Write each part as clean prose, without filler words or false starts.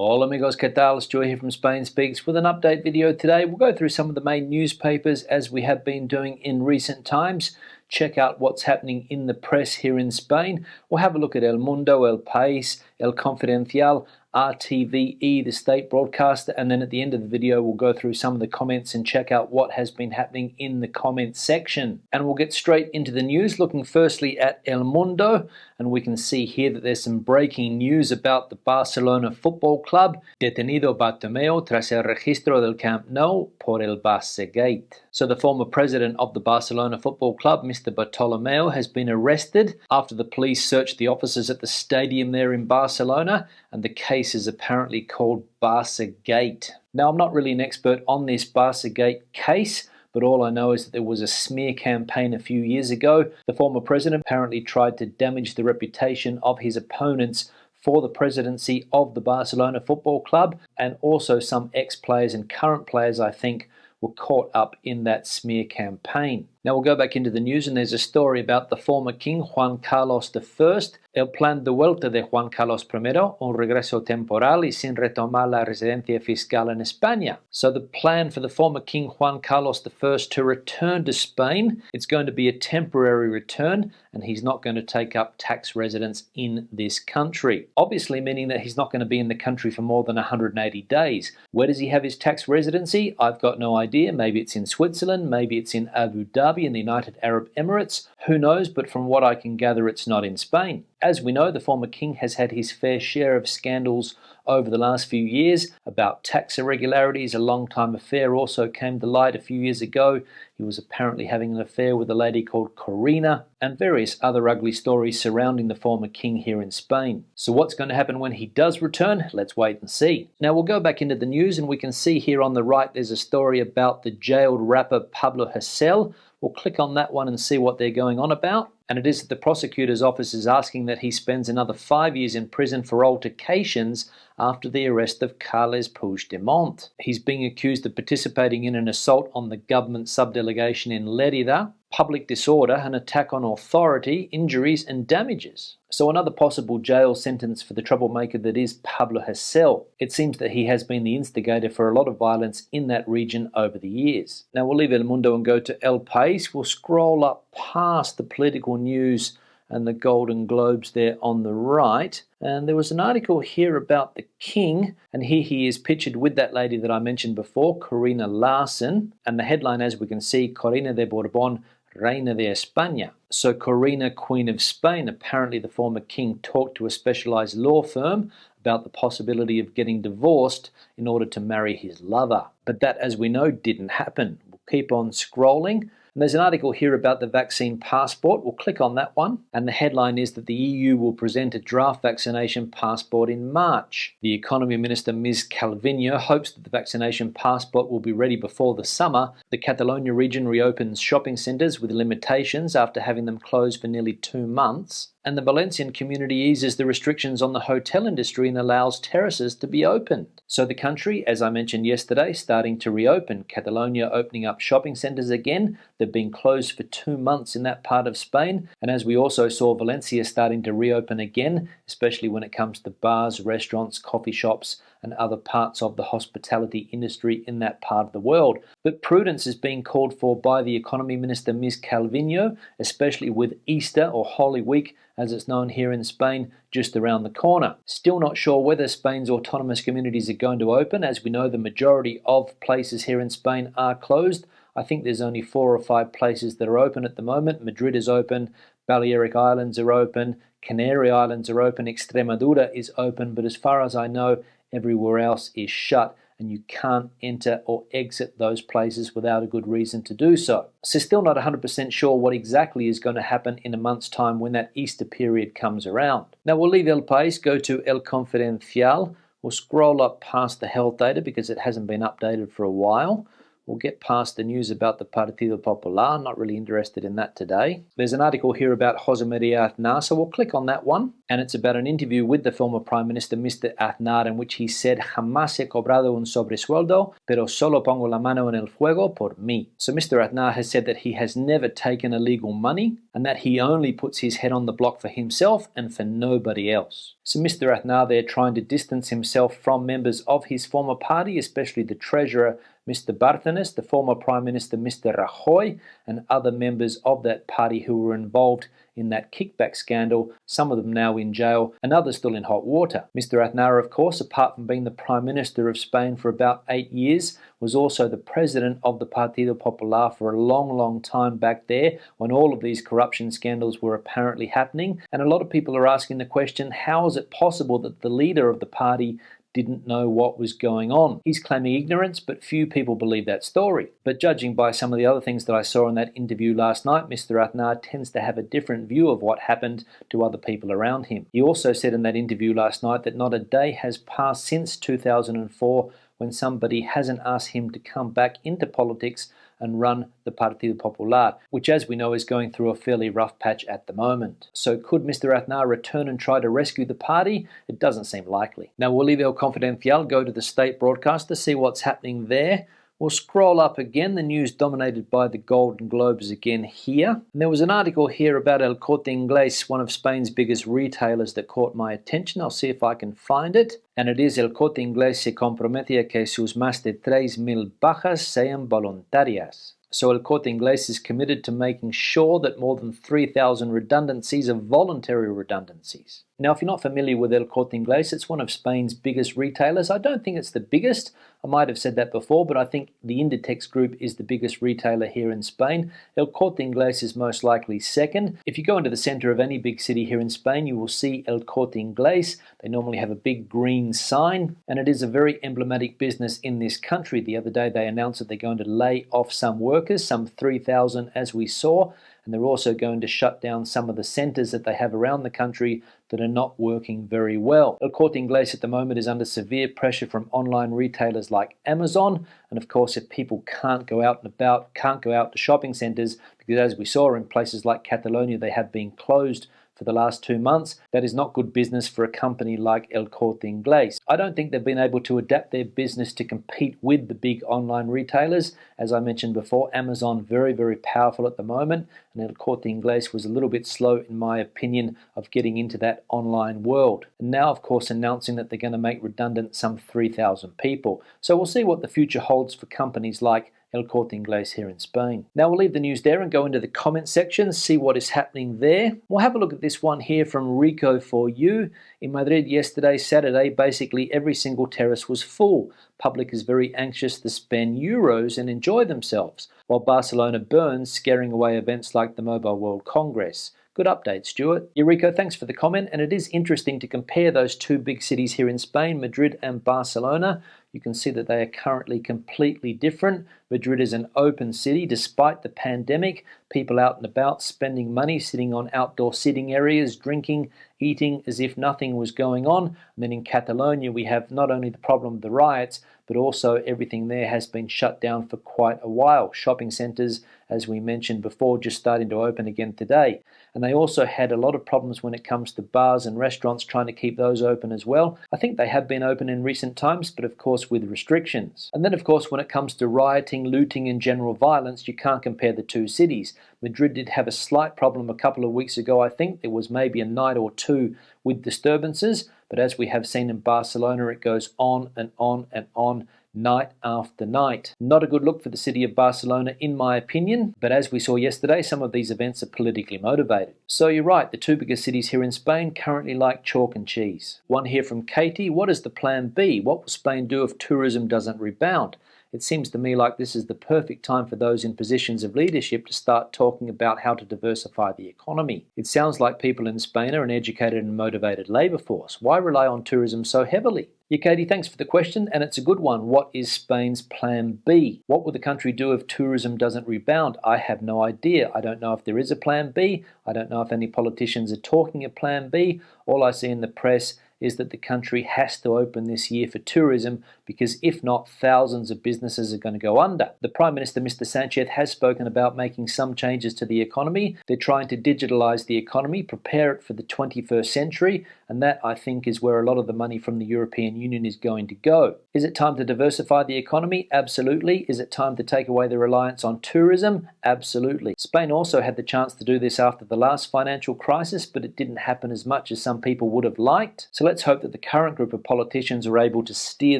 Hola amigos, ¿qué tal? Stuart here from Spain Speaks with an update video today. We'll go through some of the main newspapers as we have been doing in recent times. Check out what's happening in the press here in Spain. We'll have a look at El Mundo, El País, El Confidencial, RTVE, the state broadcaster, and then at the end of the video we'll go through some of the comments and check out what has been happening in the comments section. And we'll get straight into the news, looking firstly at El Mundo, and we can see here that there's some breaking news about the Barcelona Football Club. Detenido Bartomeu tras el registro del Camp Nou por el Barçagate. So the former president of the Barcelona Football Club, Mr. Bartomeu, has been arrested after the police searched the offices at the stadium there in Barcelona, and the case is apparently called Barçagate. Now, I'm not really an expert on this Barçagate case, but all I know is that there was a smear campaign a few years ago. The former president apparently tried to damage the reputation of his opponents for the presidency of the Barcelona Football Club, and also some ex-players and current players, I think, were caught up in that smear campaign. Now we'll go back into the news, and there's a story about the former king, Juan Carlos I. El plan de vuelta de Juan Carlos I, un regreso temporal y sin retomar la residencia fiscal en España. So the plan for the former king, Juan Carlos I, to return to Spain, it's going to be a temporary return, and he's not going to take up tax residence in this country. Obviously meaning that he's not going to be in the country for more than 180 days. Where does he have his tax residency? I've got no idea. Maybe it's in Switzerland, maybe it's in Abu Dhabi in the United Arab Emirates. Who knows? But from what I can gather, it's not in Spain. As we know, the former king has had his fair share of scandals over the last few years about tax irregularities. A long-time affair also came to light a few years ago. He was apparently having an affair with a lady called Corina, and various other ugly stories surrounding the former king here in Spain. So what's going to happen when he does return? Let's wait and see. Now we'll go back into the news, and we can see here on the right there's a story about the jailed rapper Pablo Hasél. We'll click on that one and see what they're going on about. And it is that the prosecutor's office is asking that he spends another 5 years in prison for altercations after the arrest of Carles Puigdemont. He's being accused of participating in an assault on the government subdelegation in Lerida, public disorder, an attack on authority, injuries and damages. So another possible jail sentence for the troublemaker that is Pablo Hasél. It seems that he has been the instigator for a lot of violence in that region over the years. Now we'll leave El Mundo and go to El País. We'll scroll up past the political news and the Golden Globes there on the right. And there was an article here about the king, and here he is pictured with that lady that I mentioned before, Corina Larsen. And the headline, as we can see, Corina de Borbón, Reina de España. So Corina, Queen of Spain. Apparently the former king talked to a specialized law firm about the possibility of getting divorced in order to marry his lover. But that, as we know, didn't happen. We'll keep on scrolling. And there's an article here about the vaccine passport. We'll click on that one. And the headline is that the EU will present a draft vaccination passport in March. The Economy Minister, Ms. Calviño, hopes that the vaccination passport will be ready before the summer. The Catalonia region reopens shopping centres with limitations after having them closed for nearly 2 months. And the Valencian community eases the restrictions on the hotel industry and allows terraces to be opened. So the country, as I mentioned yesterday, starting to reopen. Catalonia opening up shopping centres again. They've been closed for 2 months in that part of Spain. And as we also saw, Valencia starting to reopen again, especially when it comes to bars, restaurants, coffee shops, and other parts of the hospitality industry in that part of the world. But prudence is being called for by the Economy Minister, Ms. Calviño, especially with Easter, or Holy Week, as it's known here in Spain, just around the corner. Still not sure whether Spain's autonomous communities are going to open. As we know, the majority of places here in Spain are closed. I think there's only 4 or 5 places that are open at the moment. Madrid is open, Balearic Islands are open, Canary Islands are open, Extremadura is open, but as far as I know, everywhere else is shut, and you can't enter or exit those places without a good reason to do so. So still not 100% sure what exactly is going to happen in a month's time when that Easter period comes around. Now we'll leave El País, go to El Confidencial. We'll scroll up past the health data because it hasn't been updated for a while. We'll get past the news about the Partido Popular, not really interested in that today. There's an article here about Jose Maria Aznar, so we'll click on that one. And it's about an interview with the former Prime Minister, Mr. Aznar, in which he said, "Jamás he cobrado un sobresueldo, pero solo pongo la mano en el fuego por mí." So Mr. Aznar has said that he has never taken illegal money and that he only puts his head on the block for himself and for nobody else. So Mr. Aznar there trying to distance himself from members of his former party, especially the Treasurer, Mr. Bárcenas, the former Prime Minister, Mr. Rajoy, and other members of that party who were involved in that kickback scandal, some of them now in jail and others still in hot water. Mr. Aznar, of course, apart from being the Prime Minister of Spain for about 8 years, was also the president of the Partido Popular for a long time back there when all of these corruption scandals were apparently happening. And a lot of people are asking the question, how is it possible that the leader of the party didn't know what was going on? He's claiming ignorance, but few people believe that story. But judging by some of the other things that I saw in that interview last night, Mr. Aznar tends to have a different view of what happened to other people around him. He also said in that interview last night that not a day has passed since 2004 when somebody hasn't asked him to come back into politics and run the Partido Popular, which as we know is going through a fairly rough patch at the moment. So could Mr. Aznar return and try to rescue the party? It doesn't seem likely. Now we'll leave El Confidencial, go to the state broadcaster, see what's happening there. We'll scroll up again, the news dominated by the Golden Globes again here. And there was an article here about El Corte Inglés, one of Spain's biggest retailers, that caught my attention. I'll see if I can find it. And it is El Corte Inglés se compromete a que sus más de 3,000 bajas sean voluntarias. So El Corte Inglés is committed to making sure that more than 3,000 redundancies are voluntary redundancies. Now, if you're not familiar with El Corte Inglés, it's one of Spain's biggest retailers. I don't think it's the biggest. I might have said that before, but I think the Inditex Group is the biggest retailer here in Spain. El Corte Inglés is most likely second. If you go into the center of any big city here in Spain, you will see El Corte Inglés. They normally have a big green sign, and it is a very emblematic business in this country. The other day they announced that they're going to lay off some workers, some 3,000 as we saw, and they're also going to shut down some of the centers that they have around the country that are not working very well. El Corte Inglés at the moment is under severe pressure from online retailers like Amazon, and of course if people can't go out and about, can't go out to shopping centers, because as we saw in places like Catalonia they have been closed for the last 2 months, that is not good business for a company like El Corte Inglés. I don't think they've been able to adapt their business to compete with the big online retailers. As I mentioned before, Amazon very powerful at the moment, and El Corte Inglés was a little bit slow, in my opinion, of getting into that online world. And now, of course, announcing that they're going to make redundant some 3,000 people. So we'll see what the future holds for companies like El Corte Inglés here in Spain. Now we'll leave the news there and go into the comment section, see what is happening there. We'll have a look at this one here from Rico for you. In Madrid yesterday, Saturday, basically every single terrace was full. Public is very anxious to spend euros and enjoy themselves, while Barcelona burns, scaring away events like the Mobile World Congress. Good update, Stuart. Rico, thanks for the comment, and it is interesting to compare those two big cities here in Spain, Madrid and Barcelona. You can see that they are currently completely different. Madrid is an open city despite the pandemic. People out and about spending money, sitting on outdoor sitting areas, drinking, eating as if nothing was going on. And then in Catalonia we have not only the problem of the riots, but also everything there has been shut down for quite a while. Shopping centres, as we mentioned before, just starting to open again today. And they also had a lot of problems when it comes to bars and restaurants, trying to keep those open as well. I think they have been open in recent times, but of course with restrictions. And then of course when it comes to rioting, looting and general violence, you can't compare the two cities. Madrid did have a slight problem a couple of weeks ago. I think there was maybe a night or two with disturbances, but as we have seen in Barcelona, it goes on and on and on, night after night. Not a good look for the city of Barcelona, in my opinion, but as we saw yesterday, some of these events are politically motivated. So you're right, the two biggest cities here in Spain currently like chalk and cheese. One here from Katie: what is the plan B? What will Spain do if tourism doesn't rebound? It seems to me like this is the perfect time for those in positions of leadership to start talking about how to diversify the economy. It sounds like people in Spain are an educated and motivated labour force. Why rely on tourism so heavily? Yeah, Katie, thanks for the question, and it's a good one. What is Spain's plan B? What will the country do if tourism doesn't rebound? I have no idea. I don't know if there is a plan B. I don't know if any politicians are talking a plan B. All I see in the press is that the country has to open this year for tourism, because if not, thousands of businesses are going to go under. The Prime Minister, Mr. Sanchez, has spoken about making some changes to the economy. They're trying to digitalize the economy, prepare it for the 21st century, and that, I think, is where a lot of the money from the European Union is going to go. Is it time to diversify the economy? Absolutely. Is it time to take away the reliance on tourism? Absolutely. Spain also had the chance to do this after the last financial crisis, but it didn't happen as much as some people would have liked. So let's hope that the current group of politicians are able to steer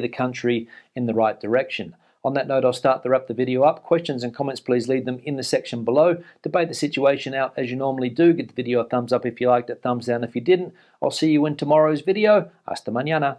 the country in the right direction. On that note, I'll start to wrap the video up. Questions and comments, please leave them in the section below. Debate the situation out as you normally do. Give the video a thumbs up if you liked it, thumbs down if you didn't. I'll see you in tomorrow's video. Hasta mañana.